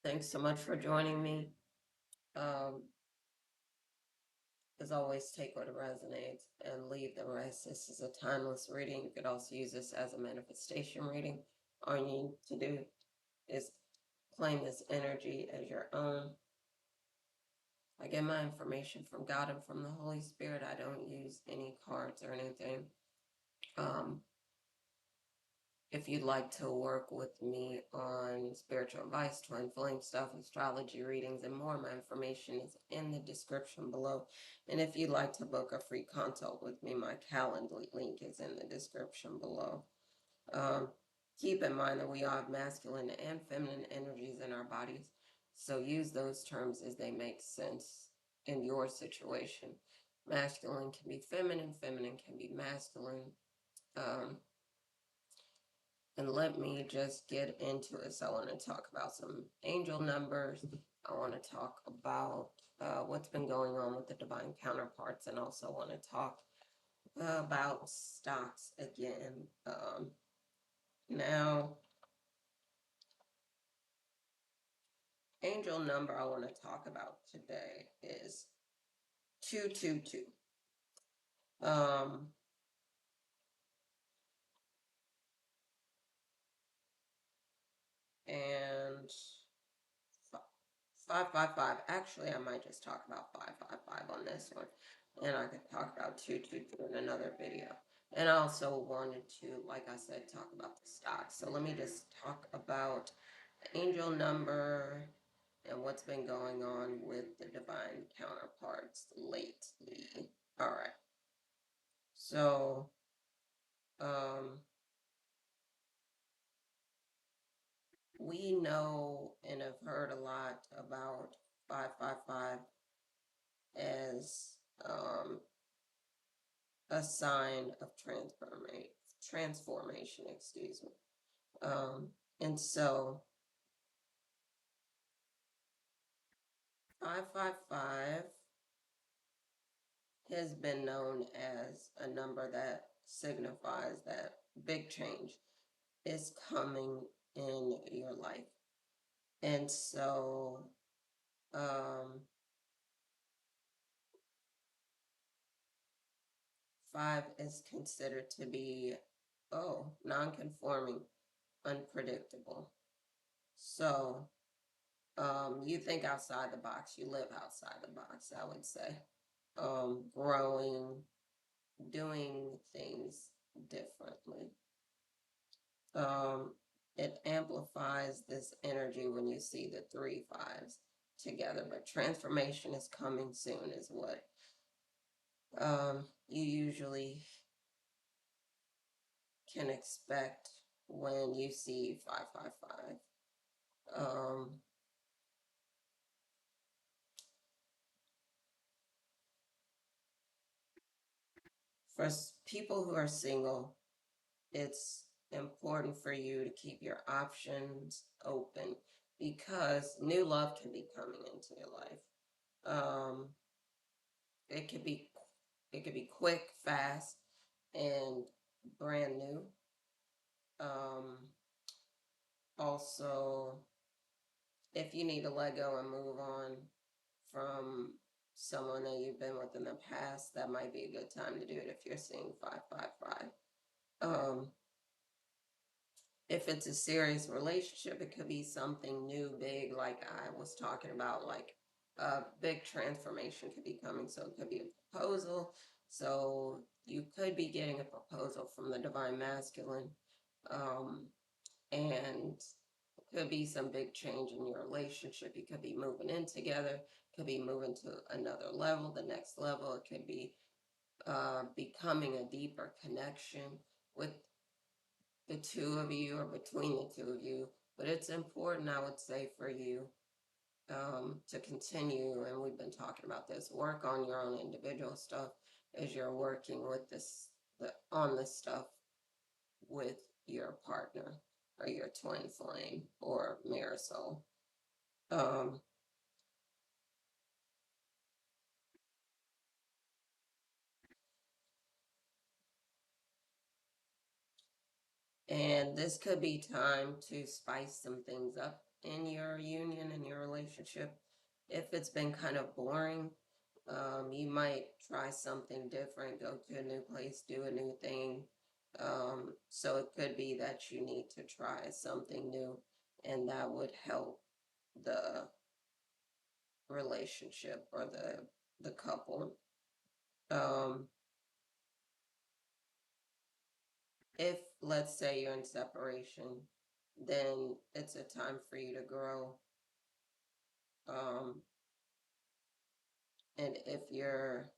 Thanks so much for joining me. Um, as always, take what resonates and leave the rest. This is a timeless reading. You could also use this as a manifestation reading. All you need to do is claim this energy as your own. I get my information from God and from the Holy Spirit. I don't use any cards or anything. Um, If you'd like to work with me on spiritual advice, twin flame stuff, astrology readings, and more, my information is in the description below. And if you'd like to book a free consult with me, my calendar link is in the description below. Um, Keep in mind that we all have masculine and feminine energies in our bodies. So use those terms as they make sense in your situation. Masculine can be feminine, feminine can be masculine. Um, and let me just get into it. So I want to talk about some angel numbers. I want to talk about what's been going on with the divine counterparts, and also want to talk about stocks again. Now, angel number I want to talk about today is 222. Um, and 555. Actually, I might just talk about 555 on this one, and I could talk about 222 in another video. And I also wanted to, like I said, talk about the stocks. So let me just talk about the angel number and what's been going on with the divine counterparts lately. All right. So, um, we know and have heard a lot about 555 as a sign of transformation, excuse me. And so 555 has been known as a number that signifies that big change is coming in your life. And so um, 5 is considered to be, non-conforming, unpredictable. So you think outside the box, you live outside the box, I would say. Growing, doing things differently. Um, it amplifies this energy when you see the three fives together, but transformation is coming soon, is what you usually can expect when you see 555. For people who are single, it's important for you to keep your options open because new love can be coming into your life. Um, it could be quick, fast, and brand new. Um, Also, if you need to let go and move on from someone that you've been with in the past, that might be a good time to do it if you're seeing 555. Um, if it's a serious relationship, it could be something new, big, like I was talking about, like a big transformation could be coming. So it could be a proposal. So you could be getting a proposal from the divine masculine. Um, and it could be some big change in your relationship. You could be moving in together, could be moving to another level, the next level. It could be becoming a deeper connection with the two of you or between the two of you. But it's important, I would say, for you to continue, and we've been talking about this, work on your own individual stuff as you're working with on this stuff with your partner or your twin flame or Marisol. Um, and this could be time to spice some things up. in your union, in your relationship. If it's been kind of boring, you might try something different, go to a new place, do a new thing. So it could be that you need to try something new, and that would help the relationship or the couple. Um, if let's say you're in separation, then it's a time for you to grow. Um, and if you're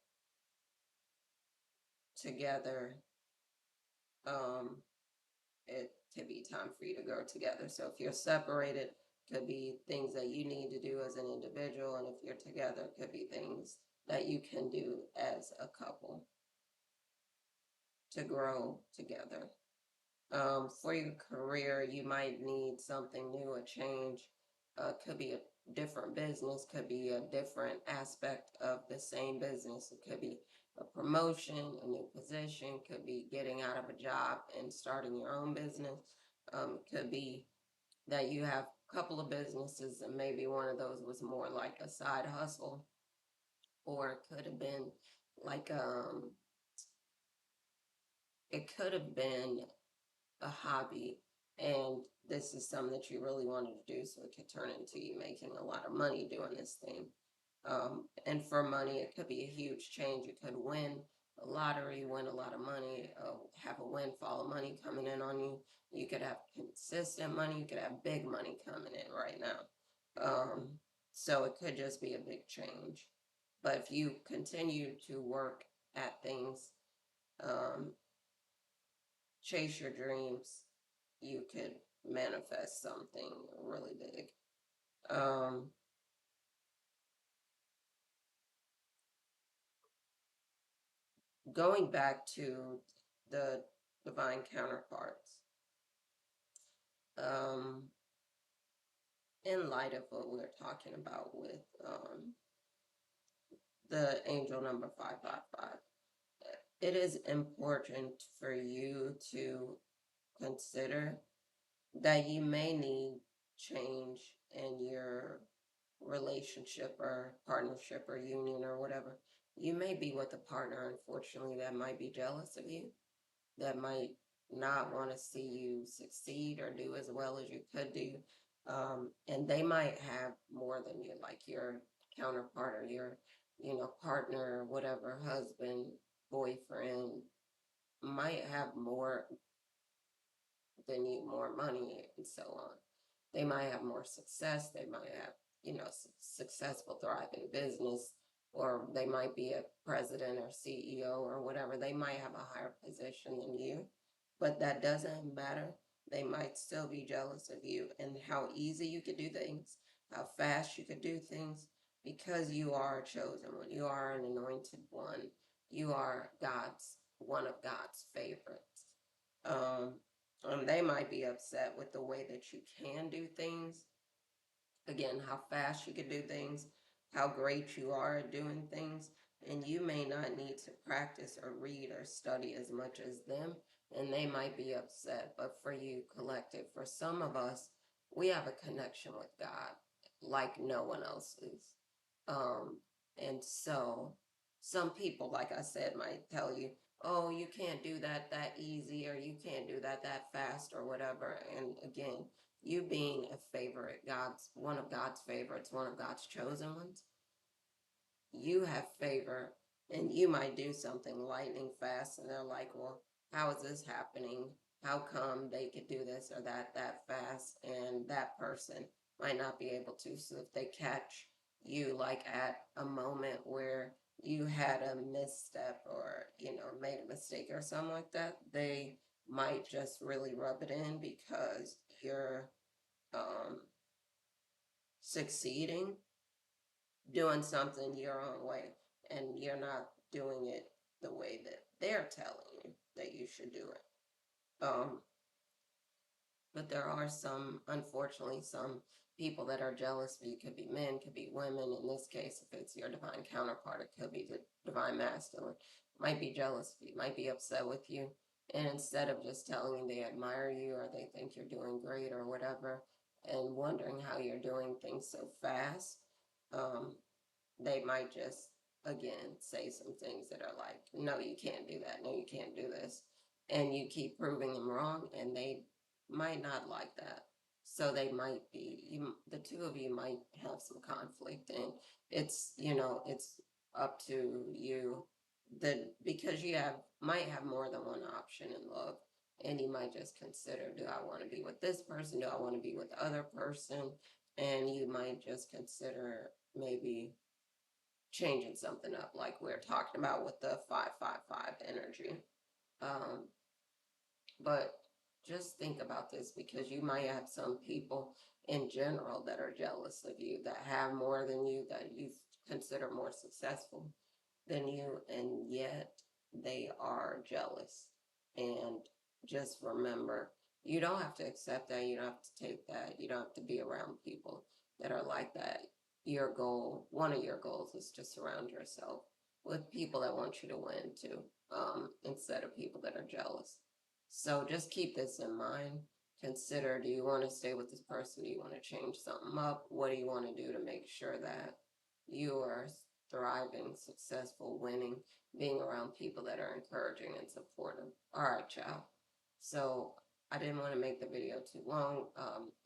together, um, it could be time for you to grow together. So if you're separated, could be things that you need to do as an individual, and if you're together, could be things that you can do as a couple to grow together. For your career, you might need something new, a change. Could be a different business, could be a different aspect of the same business. It could be a promotion, a new position, could be getting out of a job and starting your own business. Could be that you have a couple of businesses and maybe one of those was more like a side hustle, or it could have been like it could have been a hobby, and this is something that you really wanted to do, so it could turn into you making a lot of money doing this thing. And for money, it could be a huge change. You could win a lottery, win a lot of money, have a windfall of money coming in on you. You could have consistent money. You could have big money coming in right now. So it could just be a big change. But if you continue to work at things, um, chase your dreams, you could manifest something really big. Um, Going back to the divine counterparts, um, in light of what we're talking about with the angel number 555, it is important for you to consider that you may need change in your relationship or partnership or union or whatever. You may be with a partner, unfortunately, that might be jealous of you, that might not want to see you succeed or do as well as you could do. And they might have more than you, like your counterpart or your, partner, whatever, husband, boyfriend, might have more than you, more money, and so on. They might have more success. They might have, successful, thriving business, or they might be a president or CEO or whatever. They might have a higher position than you, but that doesn't matter. They might still be jealous of you and how easy you could do things, how fast you could do things, because you are a chosen one. You are an anointed one. You are one of God's favorites. Um, they might be upset with the way that you can do things. Again, how fast you can do things, how great you are at doing things. And you may not need to practice or read or study as much as them. And they might be upset. But for you, collective, for some of us, we have a connection with God like no one else is. Um, and so some people, like I said, might tell you, oh, you can't do that easy, or you can't do that fast, or whatever. And again, you being a favorite, one of God's favorites, one of God's chosen ones, you have favor, and you might do something lightning fast, and they're like, well, how is this happening? How come they could do this or that fast, and that person might not be able to? So if they catch you like at a moment where you had a misstep, or made a mistake or something like that, they might just really rub it in because you're um, succeeding, doing something your own way, and you're not doing it the way that they're telling you that you should do it. But there are unfortunately, some people that are jealous of you. Could be men, could be women. In this case, if it's your divine counterpart, it could be the divine masculine. Might be jealous of you, might be upset with you. And instead of just telling you they admire you or they think you're doing great or whatever, and wondering how you're doing things so fast, um, they might just again say some things that are like, no, you can't do that, no, you can't do this, and you keep proving them wrong, and they might not like that. So they might be, the two of you might have some conflict, and it's up to you, that because you might have more than one option in love, and you might just consider, do I want to be with this person, do I want to be with the other person, and you might just consider maybe changing something up, like we're talking about with the 555 energy. Um, but just think about this, because you might have some people in general that are jealous of you, that have more than you, that you consider more successful than you, and yet they are jealous. And just remember, you don't have to accept that. You don't have to take that. You don't have to be around people that are like that. Your goal, one of your goals, is to surround yourself with people that want you to win too, instead of people that are jealous. So just keep this in mind. Consider, do you want to stay with this person? Do you want to change something up? What do you want to do to make sure that you are thriving, successful, winning, being around people that are encouraging and supportive? All right, child. So I didn't want to make the video too long,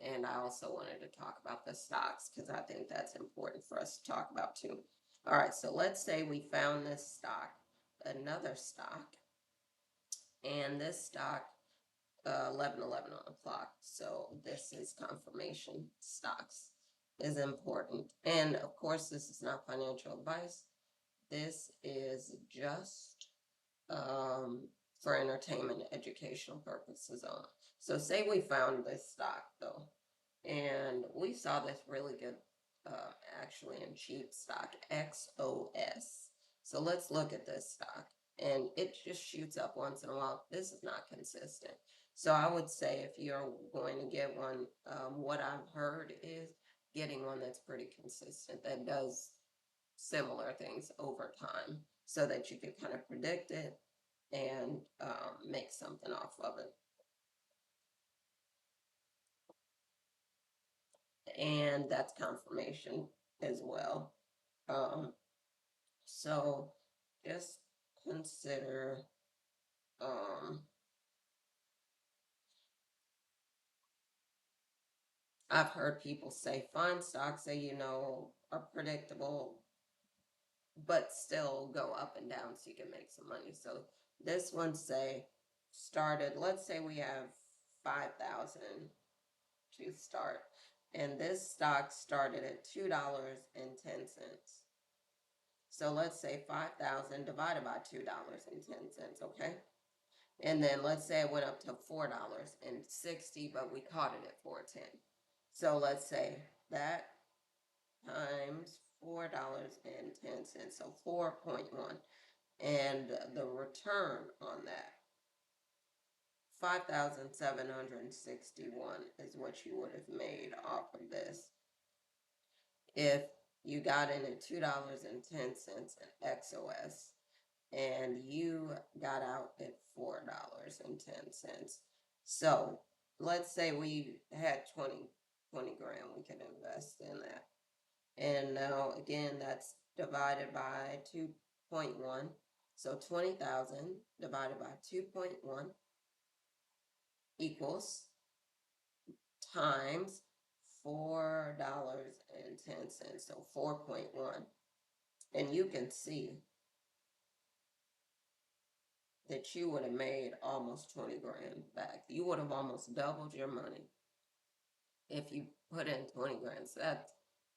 and I also wanted to talk about the stocks, because I think that's important for us to talk about too. All right, so let's say we found this stock, another stock, and this stock 11:11 on the clock. So this is confirmation. Stocks is important, and of course, this is not financial advice. This is just for entertainment and educational purposes only. So say we found this stock though, and we saw this really good, uh, actually in cheap stock, XOS. So let's look at this stock, and it just shoots up once in a while. This is not consistent. So I would say, if you're going to get one, what I've heard is getting one that's pretty consistent, that does similar things over time, so that you can kind of predict it and make something off of it. And that's confirmation as well. Um, so just consider, um, I've heard people say find stocks that are predictable, but still go up and down, so you can make some money. So this one say started, let's say we have 5,000 to start, and this stock started at $2.10. So let's say 5,000 divided by $2.10, okay? And then let's say it went up to $4.60, but we caught it at 4.10. So let's say that times $4.10, so 4.1. And the return on that, 5,761, is what you would have made off of this if you got in at $2.10 in XOS, and you got out at $4.10. So let's say we had 20 grand we could invest in that. And now again, that's divided by 2.1. So 20,000 divided by 2.1 equals times $4.10. So 4.1. And you can see that you would have made almost 20 grand back. You would have almost doubled your money if you put in 20 grand. So that's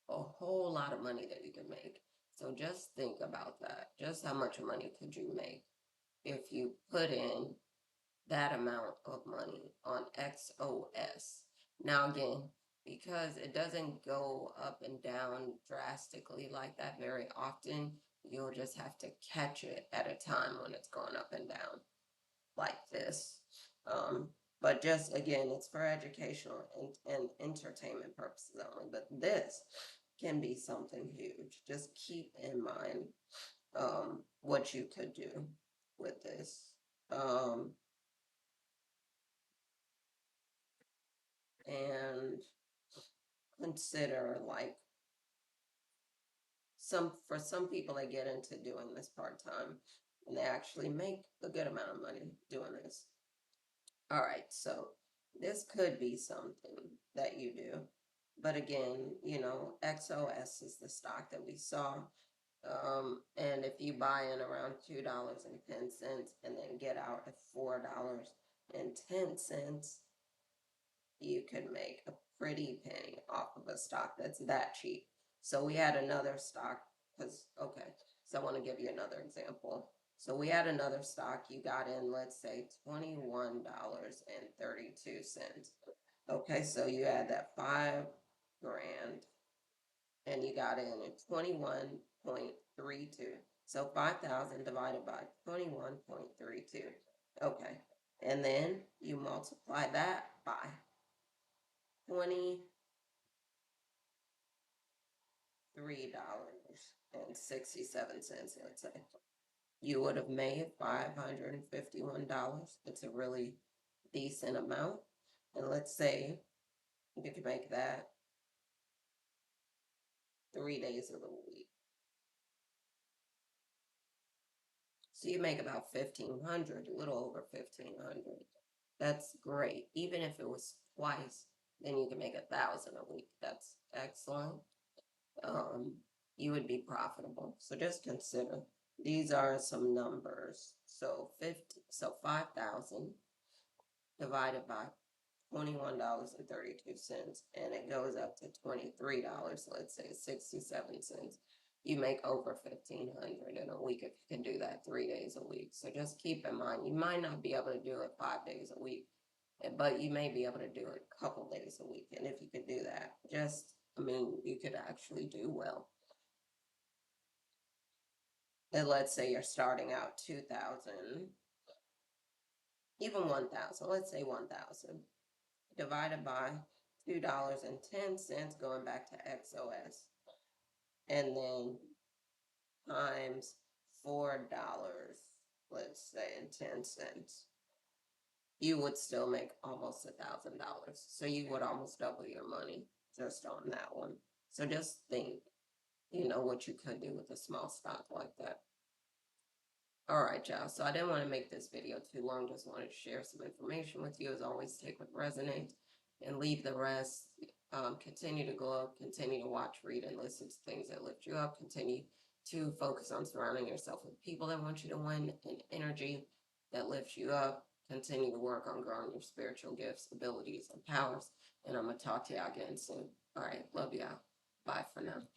a whole lot of money that you can make. So just think about that. Just how much money could you make if you put in that amount of money on XOS? Now, again, because it doesn't go up and down drastically like that very often, you'll just have to catch it at a time when it's going up and down like this. Um, but just again, it's for educational and entertainment purposes only. But this can be something huge. Just keep in mind what you could do with this. And consider like for some people they get into doing this part-time and they actually make a good amount of money doing this. All right, so this could be something that you do. But again, XOS is the stock that we saw. And if you buy in around $2.10 and then get out at $4.10, you could make a pretty penny off of a stock that's that cheap. So we had another stock, so I want to give you another example. So we had another stock, you got in, let's say, $21.32. Okay, so you add that 5 grand and you got in at 21.32. So 5,000 divided by 21.32. Okay, and then you multiply that by $23.67, let's say. You would have made $551. It's a really decent amount. And let's say you could make that 3 days of the week. So you make about 1,500, a little over 1,500. That's great. Even if it was twice, then you can make 1,000 a week. That's excellent. You would be profitable. So just consider these are some numbers. So 5,000 divided by $21.32, and it goes up to $23, let's say 67 cents. You make over 1,500 in a week if you can do that 3 days a week. So just keep in mind, you might not be able to do it 5 days a week, but you may be able to do it a couple days a week. And if you could do that, you could actually do well. And let's say you're starting out 2,000, even 1,000, let's say 1,000 divided by $2.10, going back to XOS, and then times $4, let's say, and 10 cents, you would still make almost $1,000. So you would almost double your money just on that one. So just think, what you could do with a small stock like that. All right, y'all. So I didn't want to make this video too long. Just wanted to share some information with you. As always, take what resonates and leave the rest. Continue to glow, continue to watch, read, and listen to things that lift you up. Continue to focus on surrounding yourself with people that want you to win and energy that lifts you up. Continue to work on growing your spiritual gifts, abilities, and powers. And I'm going to talk to y'all again soon. All right. Love y'all. Bye for now.